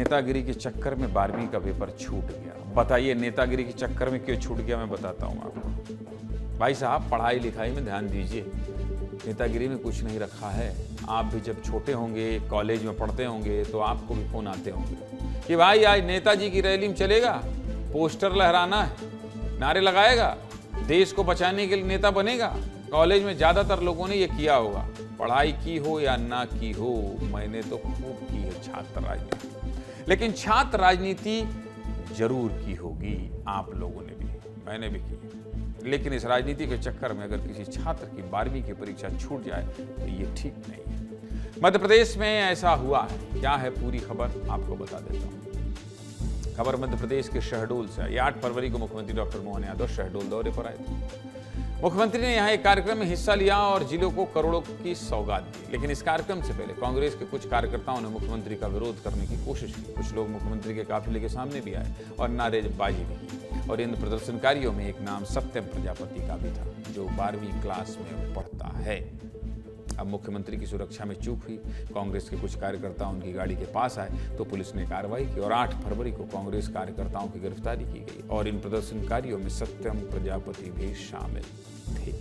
नेतागिरी के चक्कर में 12वीं का पेपर छूट गया। बताइए नेतागिरी के चक्कर में क्यों छूट गया, मैं बताता हूँ आपको। भाई साहब, पढ़ाई लिखाई में ध्यान दीजिए, नेतागिरी में कुछ नहीं रखा है। आप भी जब छोटे होंगे, कॉलेज में पढ़ते होंगे, तो आपको भी फोन आते होंगे कि भाई आज नेताजी की रैली में चलेगा, पोस्टर लहराना है, नारे लगाएगा, देश को बचाने के लिए नेता बनेगा। कॉलेज में ज्यादातर लोगों ने ये किया होगा, पढ़ाई की हो या ना की हो, मैंने तो खूब की है छात्र राजनीति। लेकिन छात्र राजनीति जरूर की होगी आप लोगों ने भी, मैंने भी की। लेकिन इस राजनीति के चक्कर में अगर किसी छात्र की 12वीं की परीक्षा छूट जाए तो ये ठीक नहीं है। मध्य प्रदेश में ऐसा हुआ है। क्या है पूरी खबर, आपको बता देता हूँ। खबर मध्य प्रदेश के शहडोल से है। 8 फरवरी को मुख्यमंत्री डॉक्टर मोहन यादव शहडोल दौरे पर आए थे। मुख्यमंत्री ने यहां एक कार्यक्रम में हिस्सा लिया और जिलों को करोड़ों की सौगात दी। लेकिन इस कार्यक्रम से पहले कांग्रेस के कुछ कार्यकर्ताओं ने मुख्यमंत्री का विरोध करने की कोशिश की। कुछ लोग मुख्यमंत्री के काफिले के सामने भी आए और नारेबाजी भी की। और इन प्रदर्शनकारियों में एक नाम सत्यम प्रजापति का भी था, जो 12वीं क्लास में पढ़ता है। अब मुख्यमंत्री की सुरक्षा में चूक हुई। कांग्रेस के कुछ कार्यकर्ता उनकी गाड़ी के पास आए तो पुलिस ने कार्रवाई की और 8 फरवरी को कांग्रेस कार्यकर्ताओं की गिरफ्तारी की गई और इन प्रदर्शनकारियों में सत्यम प्रजापति भी शामिल थे।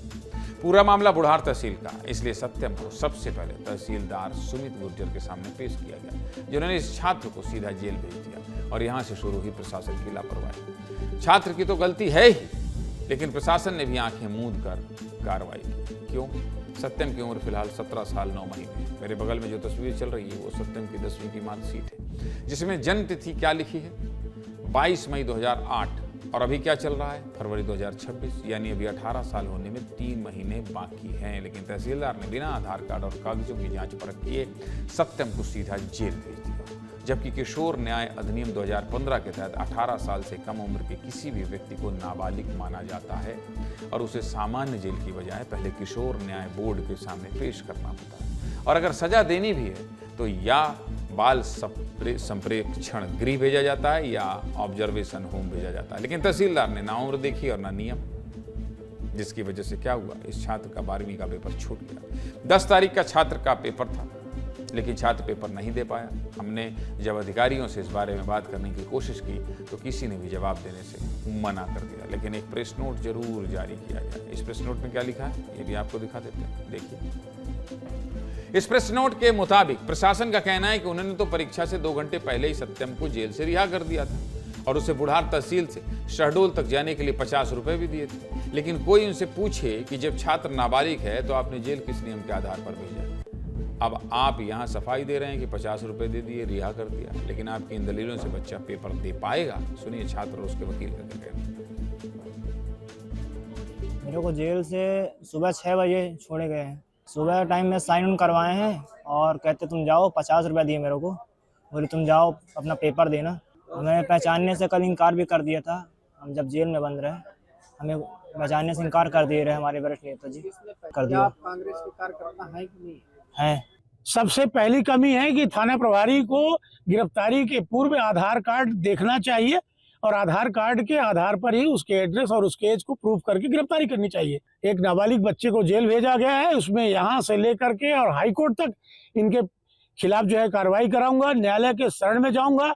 पूरा मामला बुढ़ार तहसील का, इसलिए सत्यम को सबसे पहले तहसीलदार सुमित गुर्जर के सामने पेश किया गया, जिन्होंने इस छात्र को सीधा जेल भेज दिया। और यहां से शुरू हुई प्रशासन की लापरवाही। छात्र की तो गलती है ही, लेकिन प्रशासन ने भी आंखें मूंद कर कार्रवाई की। क्यों? सत्यम की उम्र फिलहाल 17 साल 9 महीने। मेरे बगल में जो तस्वीर चल रही है वो सत्यम की 10वीं की मार्कशीट है, जिसमें जन्म तिथि क्या लिखी है, 22 मई 2008। और अभी क्या चल रहा है, फरवरी 2026, यानी अभी 18 साल होने में 3 महीने बाकी हैं। लेकिन तहसीलदार ने बिना आधार कार्ड और कागजों की जांच परख किए सत्यम को सीधा जेल भेज दिया। जबकि किशोर न्याय अधिनियम 2015 के तहत 18 साल से कम उम्र के किसी भी व्यक्ति को नाबालिग माना जाता है और उसे सामान्य जेल की बजाय पहले किशोर न्याय बोर्ड के सामने पेश करना होता है। और अगर सजा देनी भी है तो या बाल संप्रेक्षण गृह भेजा जाता है या ऑब्जर्वेशन होम भेजा जाता है। लेकिन तहसीलदार ने ना उम्र देखी और ना नियम, जिसकी वजह से क्या हुआ, इस छात्र का 12वीं का पेपर छूट गया। 10 तारीख का छात्र का पेपर था, लेकिन छात्र पेपर नहीं दे पाया। हमने जब अधिकारियों से इस बारे में बात करने की कोशिश की तो किसी ने भी जवाब देने से मना कर दिया। लेकिन एक प्रेस नोट जरूर जारी किया गया। इस प्रेस नोट में क्या लिखा है ये भी आपको दिखा देते हैं, देखिए। इस प्रेस नोट के मुताबिक प्रशासन का कहना है कि उन्होंने तो परीक्षा से 2 घंटे पहले ही सत्यम को जेल से रिहा कर दिया था और उसे बुढ़ार तहसील से शहडोल तक जाने के लिए 50 रुपए भी दिए थे। लेकिन कोई उनसे पूछे कि जब छात्र नाबालिग है तो आपने जेल किस नियम के आधार पर भेजा? अब आप यहाँ सफाई दे रहे हैं कि 50 रुपए दे दिए, रिहा कर दिया, लेकिन आपकी इन दलीलों से बच्चा पेपर दे पाएगा? सुनिए छात्र और उसके वकील का क्या कहना है। मेरे को जेल से सुबह 6 बजे छोड़े गए हैं। सुबह टाइम में साइन उन करवाए हैं और कहते तुम जाओ, 50 रुपये दिए मेरे को, बोले तुम जाओ अपना पेपर देना। हमें पहचानने से कल इनकार भी कर दिया था। हम जब जेल में बंद रहे हमें पहचानने से इनकार कर दिए रहे हमारे वरिष्ठ नेता जी, कर दिया। कांग्रेस के कार्यकर्ता है कि नहीं है? सबसे पहली कमी है कि थाना प्रभारी को गिरफ्तारी के पूर्व आधार कार्ड देखना चाहिए और आधार कार्ड के आधार पर ही उसके एड्रेस और उसके एज को प्रूव करके गिरफ्तारी करनी चाहिए। एक नाबालिग बच्चे को जेल भेजा गया है, उसमें यहाँ से लेकर के और हाईकोर्ट तक इनके खिलाफ जो है कार्रवाई कराऊंगा, न्यायालय के शरण में जाऊंगा।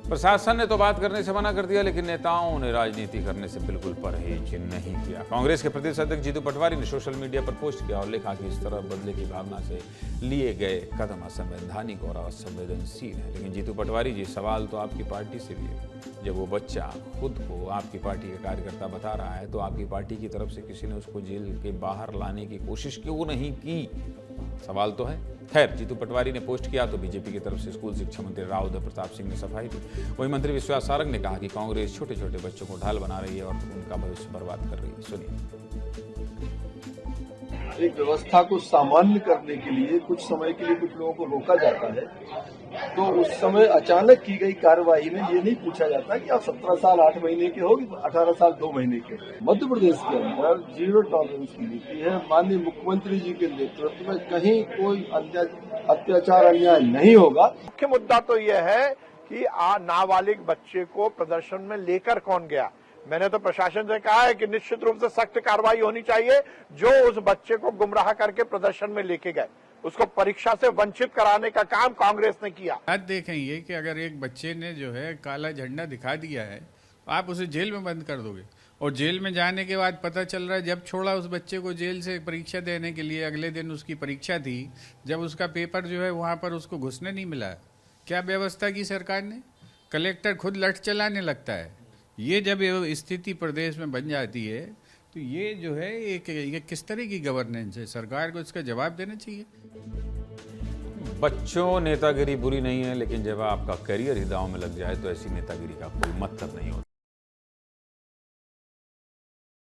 प्रशासन ने तो बात करने से मना कर दिया, लेकिन नेताओं ने राजनीति करने से बिल्कुल परहेज नहीं किया। कांग्रेस के प्रदेश अध्यक्ष जीतू पटवारी ने सोशल मीडिया पर पोस्ट किया और लिखा कि इस तरह बदले की भावना से लिए गए कदम असंवैधानिक और असंवेदनशील है। लेकिन जीतू पटवारी जी, सवाल तो आपकी पार्टी से भी है। जब वो बच्चा खुद को आपकी पार्टी का कार्यकर्ता बता रहा है तो आपकी पार्टी की तरफ से किसी ने उसको जेल के बाहर लाने की कोशिश क्यों नहीं की? सवाल तो है। खैर, जीतू पटवारी ने पोस्ट किया तो बीजेपी की तरफ से स्कूल शिक्षा मंत्री राव उदय प्रताप सिंह ने सफाई दी। वहीं मंत्री विश्वास सारंग ने कहा कि कांग्रेस छोटे छोटे बच्चों को ढाल बना रही है और उनका भविष्य बर्बाद कर रही है। सुनिए। एक व्यवस्था को सामान्य करने के लिए कुछ समय के लिए कुछ लोगों को रोका जाता है, तो उस समय अचानक की गई कार्रवाई में ये नहीं पूछा जाता कि आप 17 साल 8 महीने के हो कि 18 साल 2 महीने के। मध्य प्रदेश के अंदर 0 टॉलरेंस की नीति है। माननीय मुख्यमंत्री जी के नेतृत्व में कहीं कोई अत्याचार अन्याय नहीं होगा। मुख्य मुद्दा तो यह है कि नाबालिग बच्चे को प्रदर्शन में लेकर कौन गया। मैंने तो प्रशासन से कहा है कि निश्चित रूप से सख्त कार्रवाई होनी चाहिए जो उस बच्चे को गुमराह करके प्रदर्शन में लेके गए। उसको परीक्षा से वंचित कराने का काम कांग्रेस ने किया। आज देखेंगे कि अगर एक बच्चे ने जो है काला झंडा दिखा दिया है तो आप उसे जेल में बंद कर दोगे, और जेल में जाने के बाद पता चल रहा है जब छोड़ा उस बच्चे को जेल से परीक्षा देने के लिए, अगले दिन उसकी परीक्षा थी, जब उसका पेपर जो है वहाँ पर उसको घुसने नहीं मिला। क्या व्यवस्था की सरकार ने? कलेक्टर खुद लठ चलाने लगता है। ये जब स्थिति प्रदेश में बन जाती है तो ये जो है ये किस तरह की गवर्नेंस है? सरकार को इसका जवाब देना चाहिए। बच्चों, नेतागिरी बुरी नहीं है, लेकिन जब आपका करियर ही दांव में लग जाए तो ऐसी नेतागिरी का कोई मतलब नहीं होता।